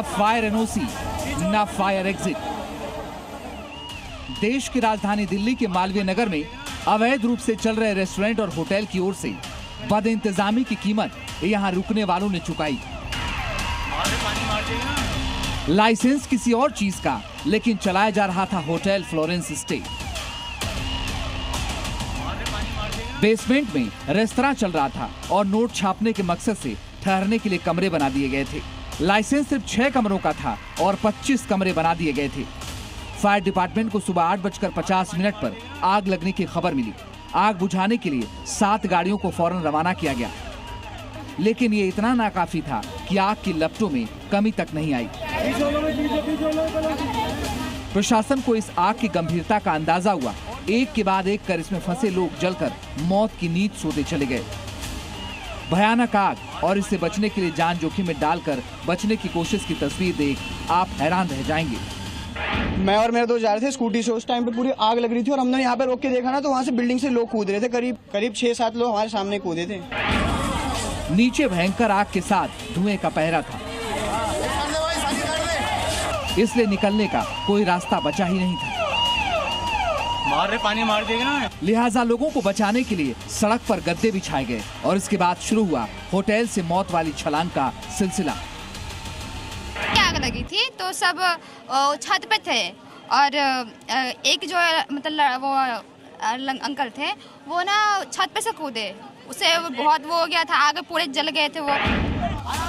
न fire NOC, न fire exit. देश की राजधानी दिल्ली के मालवीय नगर में अवैध रूप से चल रहे रेस्टोरेंट और होटल की ओर से बदइंतजामी की कीमत यहां रुकने वालों ने चुकाई। लाइसेंस किसी और चीज का, लेकिन चलाया जा रहा था होटल फ्लोरेंस स्टे। बेसमेंट में रेस्तरां चल रहा था और नोट छापने के मकसद से ठहरने के लिए कमरे बना दिए गए थे। लाइसेंस सिर्फ 6 कमरों का था और 25 कमरे बना दिए गए थे। फायर डिपार्टमेंट को सुबह 8:50 पर आग लगने की खबर मिली। आग बुझाने के लिए 7 गाड़ियों को फौरन रवाना किया गया, लेकिन ये इतना नाकाफी था कि आग की लपटों में कमी तक नहीं आई। प्रशासन को इस आग की गंभीरता का अंदाजा हुआ। एक के बाद एक कर इसमें फंसे लोग जलकर मौत की नींद सोते चले गए। भयानक आग और इससे बचने के लिए जान जोखिम में डालकर बचने की कोशिश की तस्वीर देख आप हैरान रह जाएंगे। मैं और मेरे दोस्त जा रहे थे स्कूटी से, उस टाइम पे पूरी आग लग रही थी और हमने यहाँ पे रोक के देखा ना तो वहाँ से बिल्डिंग से लोग कूद रहे थे। करीब 6-7 लोग हमारे सामने कूदे थे। नीचे भयंकर आग के साथ धुएं का पहरा था, इसलिए निकलने का कोई रास्ता बचा ही नहीं था। पानी मार देगा ना। लिहाजा लोगों को बचाने के लिए सड़क पर गद्दे बिछाए गए और इसके बाद शुरू हुआ होटल से मौत वाली छलांग का सिलसिला। आग लगी थी तो सब छत पे थे और एक जो मतलब वो अंकल थे वो ना छत पे से कूदे, उसे बहुत वो हो गया था, आगे पूरे जल गए थे वो।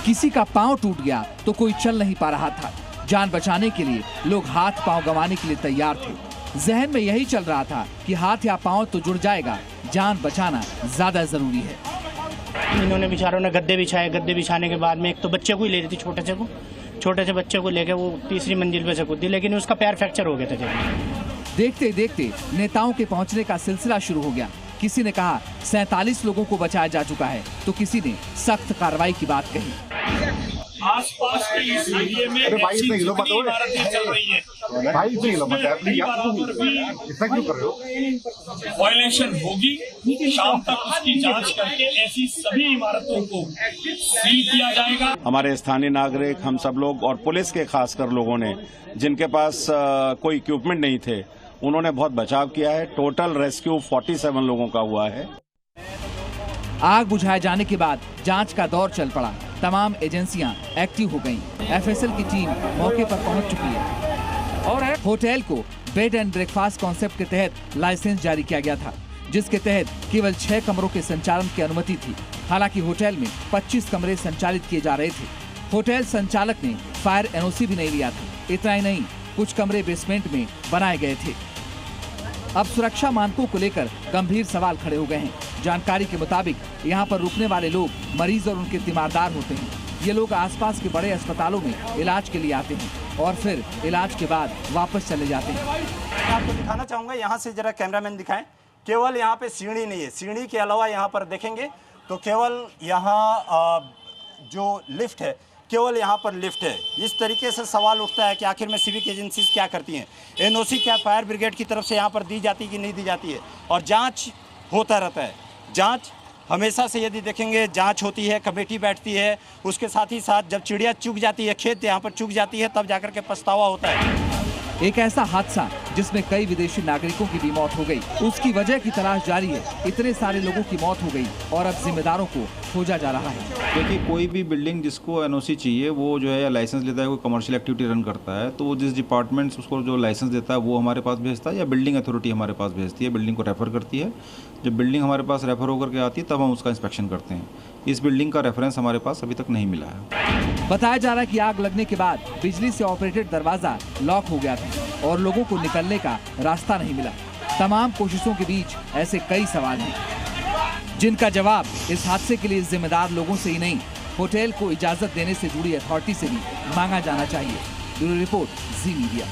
किसी का पांव टूट गया तो कोई चल नहीं पा रहा था। जान बचाने के लिए लोग हाथ पांव गंवाने के लिए तैयार थे। जहन में यही चल रहा था कि हाथ या पांव तो जुड़ जाएगा, जान बचाना ज्यादा जरूरी है। इन्होंने बेचारों ने गद्दे बिछाए। गद्दे बिछाने के बाद में एक तो बच्चे को ही ले रही थी, छोटे से बच्चे को लेकर वो 3री मंजिल पे से कूदी, लेकिन उसका पैर फ्रैक्चर हो गया था। देखते देखते नेताओं के पहुंचने का सिलसिला शुरू हो गया। किसी ने कहा 47 लोगों को बचाया जा चुका है, तो किसी ने सख्त कार्रवाई की बात कही। आसपास के इस एरिया में ऐसी जितनी इमारतें चल रही हैं, वायलेशन होगी। शाम तक उसकी जांच करके ऐसी सभी इमारतों को सील किया जाएगा। हमारे स्थानीय नागरिक, हम सब लोग और पुलिस के खासकर लोगों ने, जिनके पास कोई इक्विपमेंट नहीं थे, उन्होंने बहुत बचाव किया है। टोटल रेस्क्यू 47 लोगों का हुआ है। आग बुझाए जाने के बाद जांच का दौर चल पड़ा। तमाम एजेंसियां एक्टिव हो गईं। एफएसएल की टीम मौके पर पहुंच चुकी है और होटल को बेड एंड ब्रेकफास्ट कॉन्सेप्ट के तहत लाइसेंस जारी किया गया था, जिसके तहत केवल 6 कमरों के संचालन की अनुमति थी। हालांकि होटल में 25 कमरे संचालित किए जा रहे थे। होटल संचालक ने फायर एनओसी भी नहीं लिया था। इतना ही नहीं, कुछ कमरे बेसमेंट में बनाए गए थे। अब सुरक्षा मानकों को लेकर गंभीर सवाल खड़े हो गए हैं। जानकारी के मुताबिक यहाँ पर रुकने वाले लोग मरीज और उनके तीमारदार होते हैं। ये लोग आसपास के बड़े अस्पतालों में इलाज के लिए आते हैं और फिर इलाज के बाद वापस चले जाते हैं। मैं आपको दिखाना चाहूँगा, यहाँ से जरा कैमरामैन दिखाएं। केवल यहाँ पे सीढ़ी नहीं है, सीढ़ी के अलावा यहाँ पर देखेंगे तो केवल यहाँ जो लिफ्ट है, केवल यहाँ पर लिफ्ट है। इस तरीके से सवाल उठता है कि आखिर में सिविक एजेंसीज क्या करती हैं। एनओसी क्या फायर ब्रिगेड की तरफ से यहाँ पर दी जाती है कि नहीं दी जाती है, और जांच होता रहता है। जांच हमेशा से यदि देखेंगे, जांच होती है, कमेटी बैठती है, उसके साथ ही साथ जब चिड़िया चुग जाती है, खेत यहाँ पर चुग जाती है, तब जाकर के पछतावा होता है। एक ऐसा हादसा जिसमें कई विदेशी नागरिकों की भी मौत हो गई, उसकी वजह की तलाश जारी है। इतने सारे लोगों की मौत हो गई और अब जिम्मेदारों को खोजा जा रहा है। देखिए, कोई भी बिल्डिंग जिसको एनओसी चाहिए, वो जो है या लाइसेंस लेता है, कोई कमर्शियल एक्टिविटी रन करता है, तो वो जिस डिपार्टमेंट उसको जो लाइसेंस देता है वो हमारे पास भेजता है या बिल्डिंग अथॉरिटी हमारे पास भेजती है, बिल्डिंग को रेफर करती है। जब बिल्डिंग हमारे पास रेफर होकर के आती है तब हम उसका इंस्पेक्शन करते हैं। इस बिल्डिंग का रेफरेंस हमारे पास अभी तक नहीं मिला है। बताया जा रहा है कि आग लगने के बाद बिजली से ऑपरेटेड दरवाजा लॉक हो गया था और लोगों को निकलने का रास्ता नहीं मिला। तमाम कोशिशों के बीच ऐसे कई सवाल हैं जिनका जवाब इस हादसे के लिए जिम्मेदार लोगों से ही नहीं, होटल को इजाजत देने से जुड़ी अथॉरिटी से भी मांगा जाना चाहिए। ब्यूरो रिपोर्ट, जी मीडिया।